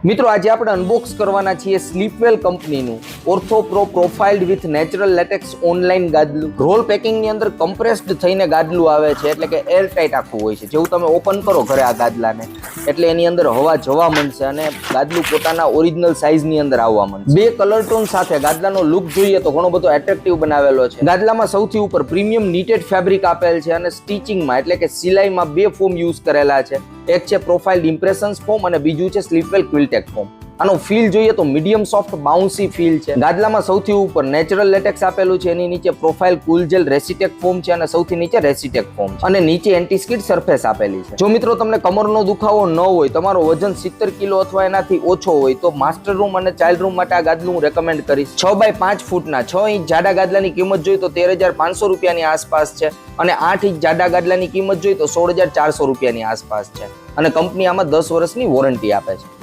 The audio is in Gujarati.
મિત્રો આજે આપણે અનબોક્સ કરવાના છીએ સ્લીપવેલ કંપનીનું ortho pro profiled with natural latex online ગાદલું. રોલ પેકિંગની અંદર કમ્પ્રેસ્ડ થઈને ગાદલું આવે છે, એટલે કે એર ટાઈટ આખું હોય છે. જેવું તમે ઓપન કરો ઘરે આ ગાદલાને એટલે એની અંદર હવા જવા માંડશે અને ગાદલું પોતાના ઓરિજિનલ સાઇઝની અંદર આવવા માંડશે. બે કલર ટોન સાથે ગાદલાનો લુક જોઈએ તો ઘણો બધો એટ્રેક્ટિવ બનાવેલો છે. ગાદલામાં સૌથી ઉપર પ્રીમિયમ નીટેડ ફેબ્રિક આપેલ છે અને સ્ટિચિંગમાં એટલે કે સિલાઈમાં બે ફોર્મ યુઝ કરેલા છે. એક છે પ્રોફાઇલ્ડ ઇમ્પ્રેશન્સ ફોર્મ અને બીજું છે સ્લીપવેલ ક્વિલ્ટેક ફોર્મ. આનો ફીલ જોઈએ તો મીડિયમ સોફ્ટ બાઉન્સી ફીલ છે. ગાદલામાં સૌથી ઉપર નેચરલ લેટેક્સ આપેલું છે, એની નીચે પ્રોફાઇલ કુલ જેલ રેસીટેક ફોર્મ છે અને સૌથી નીચે રેસીટેક ફોર્મ છે અને નીચે એન્ટી સ્કિડ સરફેસ આપેલી છે. જો મિત્રો તમને કમરનો દુખાવો ન હોય, તમારો વજન 70 કિલો અથવા એનાથી ઓછો હોય તો માસ્ટર રૂમ અને ચાઇલ્ડ રૂમ માટે આ ગાદલું હું રેકમેન્ડ કરીશ. 6x5 ફૂટના 6 ઇંચ જાડા ગાદલાની કિંમત જોઈએ તો 13,500 રૂપિયાની આસપાસ છે અને 8 ઇંચ જાડા ગાદલાની કિંમત જોઈએ તો 16,400 રૂપિયાની આસપાસ છે અને કંપની આમાં 10 વર્ષની વોરંટી આપે છે.